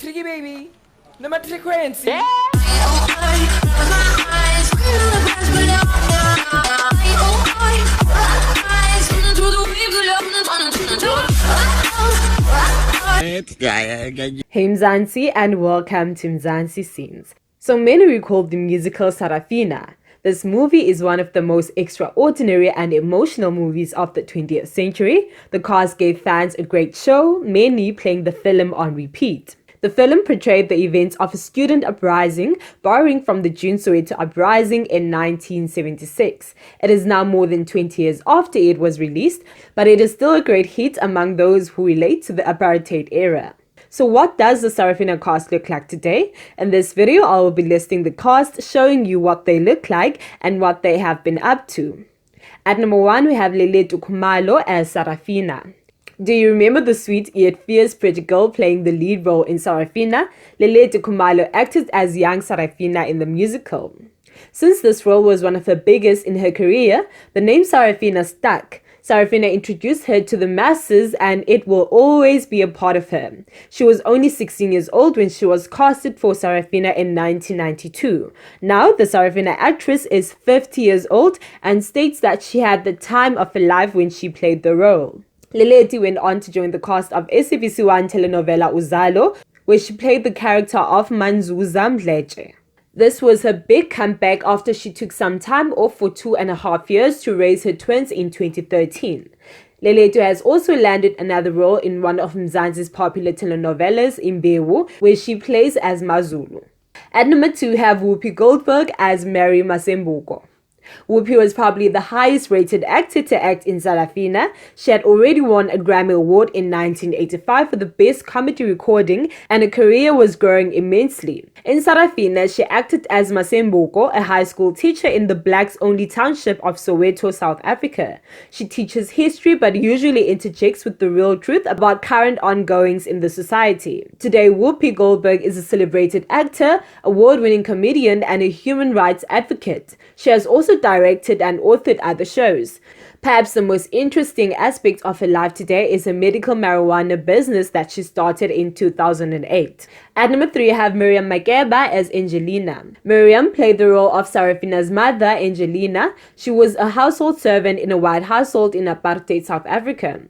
tricky baby. No matter frequency. Hey Mzansi, and welcome to Mzansi Scenes. So many recall the musical Sarafina. This movie is one of the most extraordinary and emotional movies of the 20th century. The cast gave fans a great show, many playing the film on repeat. The film portrayed the events of a student uprising, borrowing from the June Soweto uprising in 1976. It is now more than 20 years after it was released, but it is still a great hit among those who relate to the apartheid era. So what does the Sarafina cast look like today? In this video, I will be listing the cast, showing you what they look like and what they have been up to. At number 1, we have Lele de Cambo as Sarafina. Do you remember the sweet yet fierce pretty girl playing the lead role in Sarafina? Lele de Cambo acted as young Sarafina in the musical. Since this role was one of her biggest in her career, the name Sarafina stuck. Sarafina introduced her to the masses, and it will always be a part of her. She was only 16 years old when she was casted for Sarafina in 1992. Now, the Sarafina actress is 50 years old and states that she had the time of her life when she played the role. Lele went on to join the cast of SABC1 telenovela Uzalo, where she played the character of Mzansi. This was her big comeback after she took some time off for 2.5 years to raise her twins in 2013. Lele has also landed another role in one of Mzansi's popular telenovelas, Imbewu, where she plays as Mazulu. At number 2, we have Whoopi Goldberg as Miriam Makeba. Whoopi was probably the highest rated actor to act in Sarafina. She had already won a Grammy Award in 1985 for the best comedy recording, and her career was growing immensely. In Sarafina, she acted as Makeba, a high school teacher in the blacks-only township of Soweto, South Africa. She teaches history but usually interjects with the real truth about current ongoings in the society. Today, Whoopi Goldberg is a celebrated actor, award-winning comedian, and a human rights advocate. She has also directed and authored other shows. Perhaps the most interesting aspect of her life today is a medical marijuana business that she started in 2008. At number 3, I have Miriam Makeba as Angelina. Miriam played the role of Sarafina's mother, Angelina. She was a household servant in a white household in apartheid South Africa.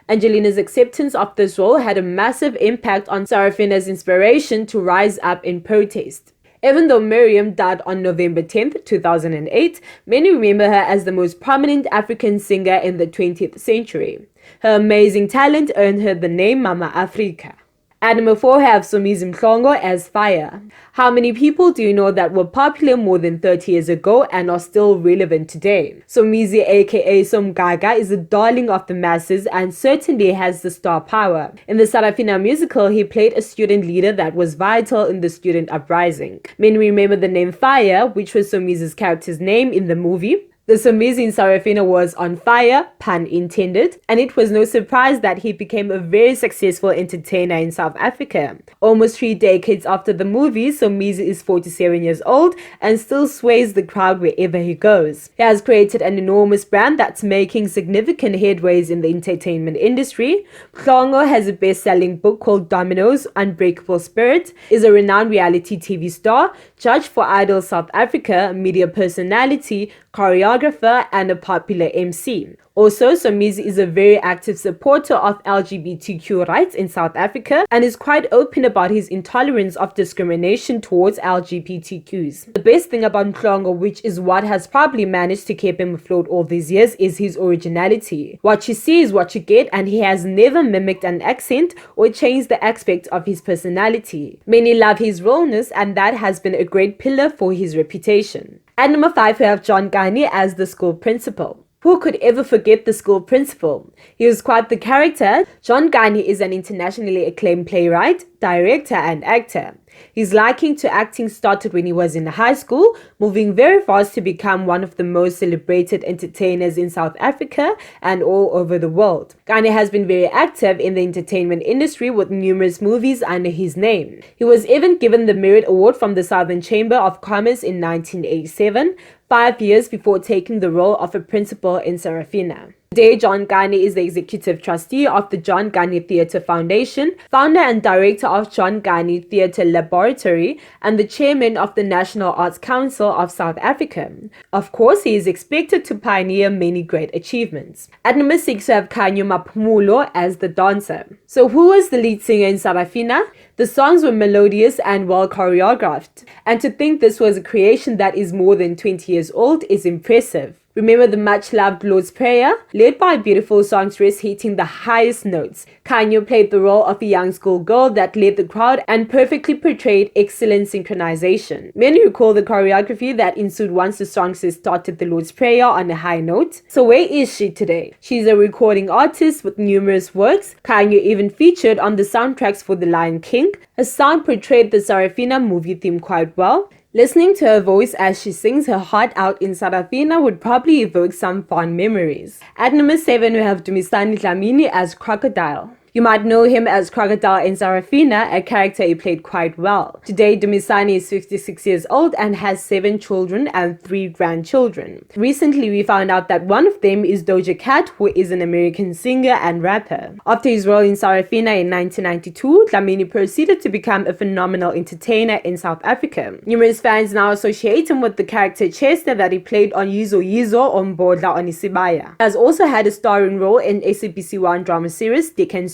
Angelina's acceptance of this role had a massive impact on Sarafina's inspiration to rise up in protest. Even though Miriam died on November 10, 2008, many remember her as the most prominent African singer in the 20th century. Her amazing talent earned her the name Mama Africa. At number 4, we have Mzansi as Fire. How many people do you know that were popular more than 30 years ago and are still relevant today? Mzansi, aka Gaga, is a darling of the masses and certainly has the star power. In the Sarafina musical, he played a student leader that was vital in the student uprising. Many remember the name Fire, which was Mzansi's character's name in the movie. The Mzansi in Sarafina was on fire, pun intended, and it was no surprise that he became a very successful entertainer in South Africa. Almost 3 decades after the movie, Mzansi is 47 years old and still sways the crowd wherever he goes. He has created an enormous brand that's making significant headways in the entertainment industry. Mzansi has a best-selling book called Domino's Unbreakable Spirit, is a renowned reality TV star, judge for Idol South Africa, media personality, choreographer, and a popular MC. Also, Mzansi is a very active supporter of LGBTQ rights in South Africa and is quite open about his intolerance of discrimination towards LGBTQs. The best thing about Mzansi, which is what has probably managed to keep him afloat all these years, is his originality. What you see is what you get, and he has never mimicked an accent or changed the aspect of his personality. Many love his rawness, and that has been a great pillar for his reputation. At number 5, we have John Kani as the school principal. Who could ever forget the school principal? He was quite the character. John Kani is an internationally acclaimed playwright, director, and actor. His liking to acting started when he was in high school, moving very fast to become one of the most celebrated entertainers in South Africa and all over the world. Kani has been very active in the entertainment industry with numerous movies under his name. He was even given the Merit Award from the Southern Chamber of Commerce in 1987, 5 years before taking the role of a principal in Sarafina. Today, John Kani is the executive trustee of the John Kani Theatre Foundation, founder and director of John Kani Theatre Laboratory, and the chairman of the National Arts Council of South Africa. Of course, he is expected to pioneer many great achievements. At number 6, we have Khanyo Maphumulo as the dancer. So who was the lead singer in Sarafina? The songs were melodious and well choreographed. And to think this was a creation that is more than 20 years old is impressive. Remember the much-loved Lord's Prayer? Led by a beautiful songstress hitting the highest notes, Khanyo played the role of a young schoolgirl that led the crowd and perfectly portrayed excellent synchronization. Many recall the choreography that ensued once the songstress started the Lord's Prayer on a high note. So where is she today? She's a recording artist with numerous works. Khanyo even featured on the soundtracks for The Lion King. Her sound portrayed the Sarafina movie theme quite well. Listening to her voice as she sings her heart out in Sarafina would probably evoke some fond memories. At number 7, we have Dumisani Lamini as Crocodile. You might know him as Crocodile in Sarafina, a character he played quite well. Today, Dumisani is 56 years old and has 7 children and 3 grandchildren. Recently, we found out that one of them is Doja Cat, who is an American singer and rapper. After his role in Sarafina in 1992, Lamini proceeded to become a phenomenal entertainer in South Africa. Numerous fans now associate him with the character Chester that he played on Yizo Yizo on Bodla on Isibaya. He has also had a starring role in SABC1 drama series Dick and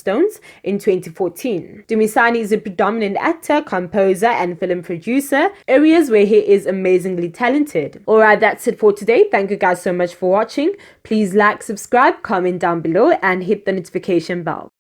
in 2014. Dumisani is a predominant actor, composer, and film producer, areas where he is amazingly talented. Alright, that's it for today. Thank you guys so much for watching. Please like, subscribe, comment down below, and hit the notification bell.